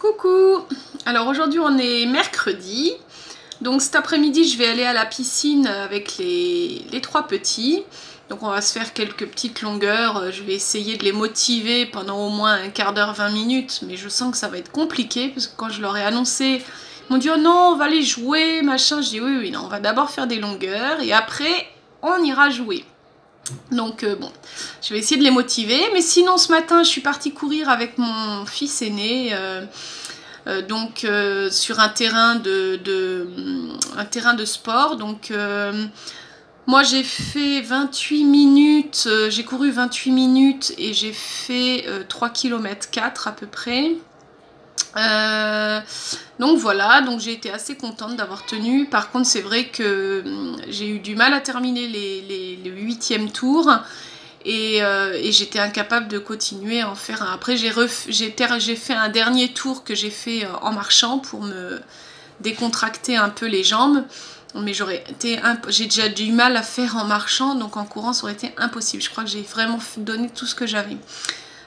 Coucou! Alors aujourd'hui on est mercredi, donc cet après-midi je vais aller à la piscine avec les trois petits. Donc on va se faire quelques petites longueurs, je vais essayer de les motiver pendant au moins un quart d'heure, 20 minutes, mais je sens que ça va être compliqué parce que quand je leur ai annoncé, ils m'ont dit oh non on va aller jouer, machin, je dis oui non, on va d'abord faire des longueurs et après on ira jouer. Donc bon, je vais essayer de les motiver, mais sinon ce matin je suis partie courir avec mon fils aîné, sur un terrain de sport. Donc moi j'ai fait 28 minutes, j'ai couru 28 minutes et j'ai fait 3 km 4 à peu près. Donc voilà, donc j'ai été assez contente d'avoir tenu. Par contre c'est vrai que j'ai eu du mal à terminer le 8e tour et j'étais incapable de continuer à en faire un. Après j'ai fait un dernier tour que j'ai fait en marchant pour me décontracter un peu les jambes, mais j'ai déjà du mal à faire en marchant, donc en courant ça aurait été impossible. Je crois que j'ai vraiment donné tout ce que j'avais.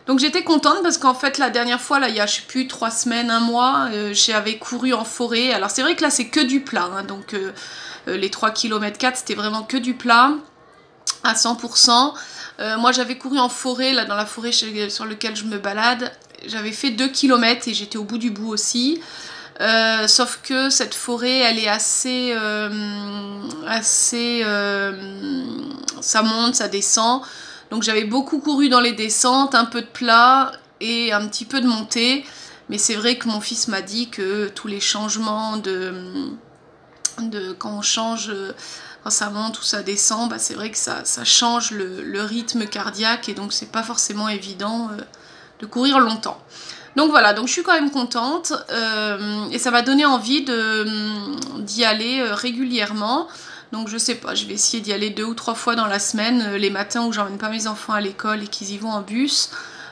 Donc j'étais contente parce qu'en fait la dernière fois, là il y a je sais plus 3 semaines, un mois, j'avais couru en forêt. Alors c'est vrai que là c'est que du plat, hein, donc les 3 km 4 c'était vraiment que du plat à 100%. Moi j'avais couru en forêt, là dans la forêt sur laquelle je me balade, j'avais fait 2 km et j'étais au bout du bout aussi. Sauf que cette forêt elle est ça monte, ça descend. Donc j'avais beaucoup couru dans les descentes, un peu de plat et un petit peu de montée. Mais c'est vrai que mon fils m'a dit que tous les changements quand on change, quand ça monte ou ça descend, bah c'est vrai que ça change le rythme cardiaque et donc c'est pas forcément évident de courir longtemps. Donc voilà, donc je suis quand même contente et ça m'a donné envie d'y aller régulièrement. Donc je sais pas, je vais essayer d'y aller 2 ou 3 fois dans la semaine, les matins où j'emmène pas mes enfants à l'école et qu'ils y vont en bus.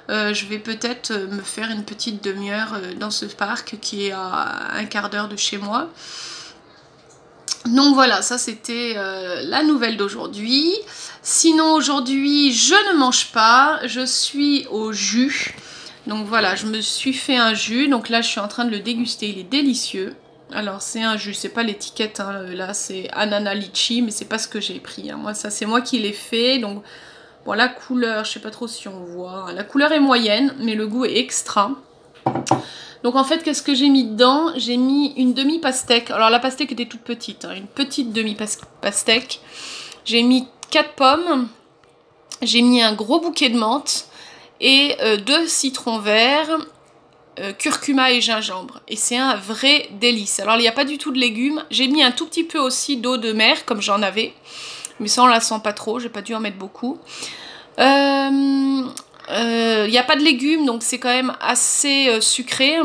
Je vais peut-être me faire une petite demi-heure dans ce parc qui est à un quart d'heure de chez moi. Donc voilà, ça c'était la nouvelle d'aujourd'hui. Sinon aujourd'hui je ne mange pas, je suis au jus. Donc voilà, je me suis fait un jus, donc là je suis en train de le déguster, il est délicieux. Alors c'est un jus, c'est pas l'étiquette, hein, là c'est ananas litchi, mais c'est pas ce que j'ai pris. Hein. Moi ça c'est moi qui l'ai fait, donc bon la couleur, je sais pas trop si on voit, la couleur est moyenne, mais le goût est extra. Donc en fait qu'est-ce que j'ai mis dedans? J'ai mis une demi-pastèque, alors la pastèque était toute petite, hein, une petite demi-pastèque. J'ai mis 4 pommes, j'ai mis un gros bouquet de menthe et 2 citrons verts, curcuma et gingembre, et c'est un vrai délice. Alors il n'y a pas du tout de légumes, j'ai mis un tout petit peu aussi d'eau de mer comme j'en avais, mais ça on la sent pas trop, j'ai pas dû en mettre beaucoup. Il n'y a pas de légumes donc c'est quand même assez sucré.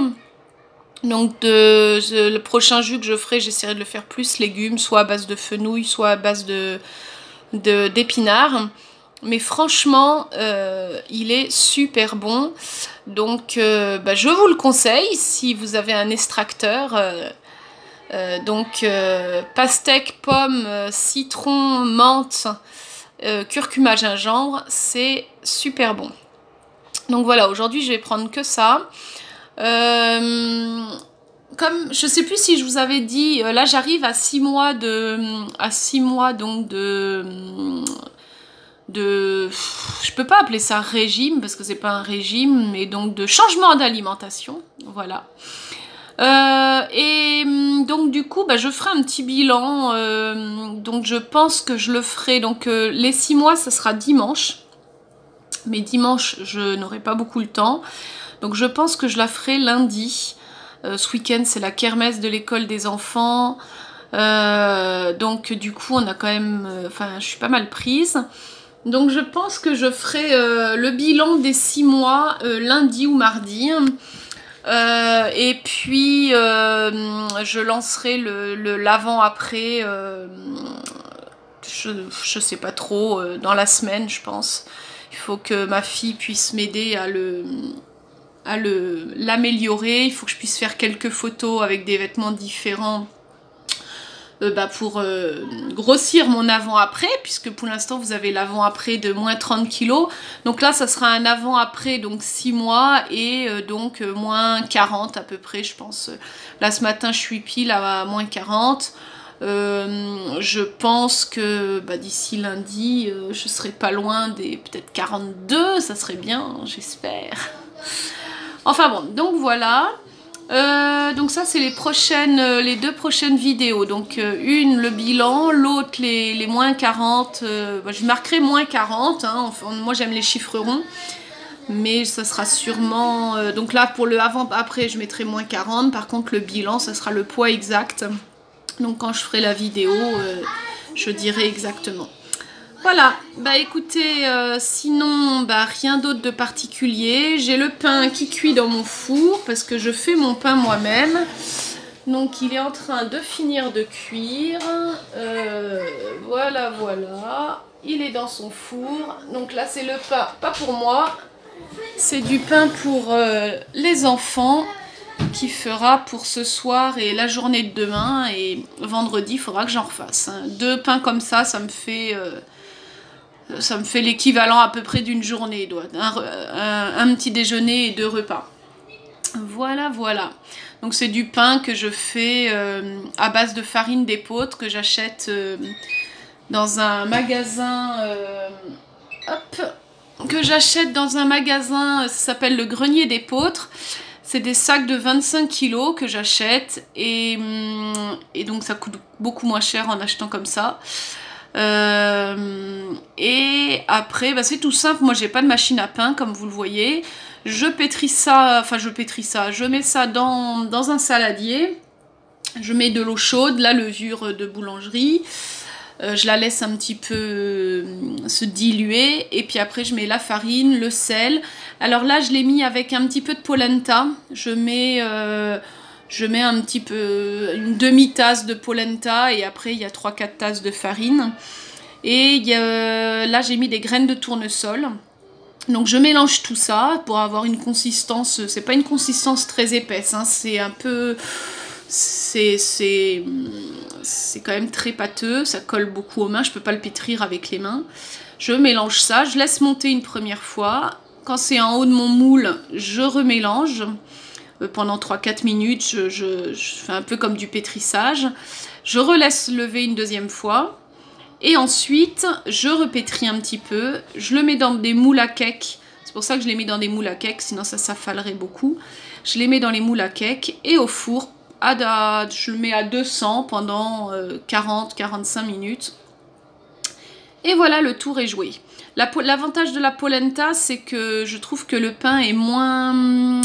Donc le prochain jus que je ferai, j'essaierai de le faire plus légumes, soit à base de fenouil, soit à base d'épinards. Mais franchement, il est super bon. Donc, je vous le conseille si vous avez un extracteur. Pastèque, pomme, citron, menthe, curcuma, gingembre, c'est super bon. Donc voilà, aujourd'hui je vais prendre que ça. Comme je sais plus si je vous avais dit, là j'arrive à 6 mois je peux pas appeler ça régime parce que c'est pas un régime, mais donc de changement d'alimentation, voilà. Donc du coup je ferai un petit bilan, donc je pense que je le ferai, donc les 6 mois ça sera dimanche, mais dimanche je n'aurai pas beaucoup le temps, donc je pense que je la ferai lundi. Ce week-end c'est la kermesse de l'école des enfants, donc du coup on a quand même, je suis pas mal prise. Donc je pense que je ferai le bilan des 6 mois lundi ou mardi. Et puis je lancerai le l'avant-après, je sais pas trop, dans la semaine je pense. Il faut que ma fille puisse m'aider à l'améliorer. Il faut que je puisse faire quelques photos avec des vêtements différents pour grossir mon avant-après, puisque pour l'instant vous avez l'avant-après de moins 30 kg. Donc là ça sera un avant-après donc 6 mois et donc moins 40 à peu près je pense. Là ce matin je suis pile à moins 40. Je pense que d'ici lundi je serai pas loin des peut-être 42, ça serait bien, j'espère. Enfin bon, donc voilà. Donc ça c'est les deux prochaines vidéos, donc une le bilan, l'autre les moins 40, je marquerai moins 40, hein, enfin, moi j'aime les chiffres ronds, mais ça sera sûrement, donc là pour le avant-après je mettrai moins 40, par contre le bilan ça sera le poids exact, donc quand je ferai la vidéo je dirai exactement. Voilà, écoutez, sinon rien d'autre de particulier. J'ai le pain qui cuit dans mon four parce que je fais mon pain moi-même. Donc il est en train de finir de cuire. Voilà, voilà. Il est dans son four. Donc là c'est le pain, pas pour moi. C'est du pain pour les enfants qui fera pour ce soir et la journée de demain. Et vendredi, il faudra que j'en refasse. 2 pains comme ça me fait... ça me fait l'équivalent à peu près d'une journée, un petit déjeuner et 2 repas. Voilà, voilà. Donc c'est du pain que je fais à base de farine d'épeautre que j'achète dans un magasin. Ça s'appelle le Grenier d'épeautre. C'est des sacs de 25 kg que j'achète et donc ça coûte beaucoup moins cher en achetant comme ça. Et après c'est tout simple, moi j'ai pas de machine à pain comme vous le voyez, je mets ça dans un saladier, je mets de l'eau chaude, la levure de boulangerie, je la laisse un petit peu se diluer et puis après je mets la farine, le sel. Alors là je l'ai mis avec un petit peu de polenta, je mets un petit peu, une demi-tasse de polenta et après il y a 3-4 tasses de farine. Et là j'ai mis des graines de tournesol. Donc je mélange tout ça pour avoir une consistance, c'est pas une consistance très épaisse, hein, c'est un peu... C'est quand même très pâteux, ça colle beaucoup aux mains, je peux pas le pétrir avec les mains. Je mélange ça, je laisse monter une première fois. Quand c'est en haut de mon moule, je remélange. Pendant 3-4 minutes, je fais un peu comme du pétrissage. Je relaisse lever une deuxième fois. Et ensuite, je repétris un petit peu. Je le mets dans des moules à cake. C'est pour ça que je les mets dans des moules à cake, sinon ça s'affalerait beaucoup. Je les mets dans les moules à cake et au four. Je le mets à 200 pendant 40-45 minutes. Et voilà, le tour est joué. L'avantage de la polenta, c'est que je trouve que le pain est moins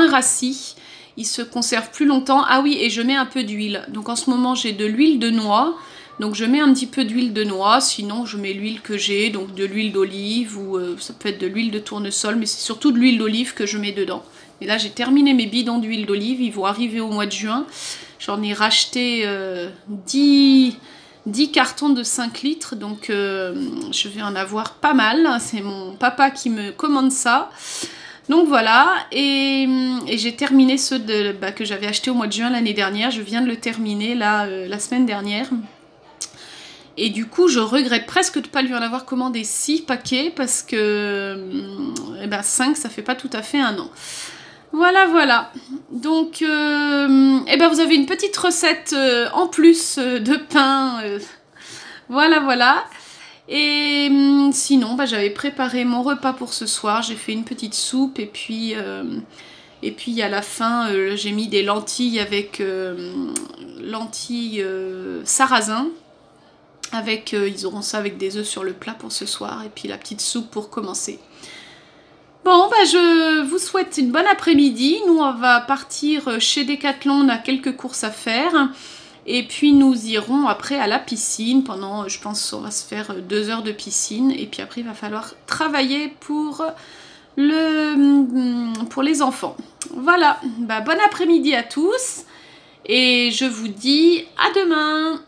rassis. Il se conserve plus longtemps. Ah oui, et je mets un peu d'huile. Donc en ce moment, j'ai de l'huile de noix. Donc je mets un petit peu d'huile de noix. Sinon, je mets l'huile que j'ai, donc de l'huile d'olive ou ça peut être de l'huile de tournesol. Mais c'est surtout de l'huile d'olive que je mets dedans. Et là, j'ai terminé mes bidons d'huile d'olive. Ils vont arriver au mois de juin. J'en ai racheté 10 cartons de 5 litres, donc je vais en avoir pas mal. C'est mon papa qui me commande ça. Donc voilà, et j'ai terminé ceux que j'avais acheté au mois de juin l'année dernière. Je viens de le terminer là, la semaine dernière. Et du coup, je regrette presque de ne pas lui en avoir commandé 6 paquets parce que 5, ça fait pas tout à fait un an. Voilà, voilà. Donc, vous avez une petite recette en plus de pain. Voilà, voilà. Et sinon, j'avais préparé mon repas pour ce soir. J'ai fait une petite soupe et puis à la fin, j'ai mis des lentilles avec lentilles sarrasin. Ils auront ça avec des œufs sur le plat pour ce soir. Et puis la petite soupe pour commencer. Bon, je vous souhaite une bonne après-midi. Nous, on va partir chez Decathlon. On a quelques courses à faire. Et puis, nous irons après à la piscine. Pendant, je pense, on va se faire 2 heures de piscine. Et puis après, il va falloir travailler pour les enfants. Voilà. Bon après-midi à tous. Et je vous dis à demain.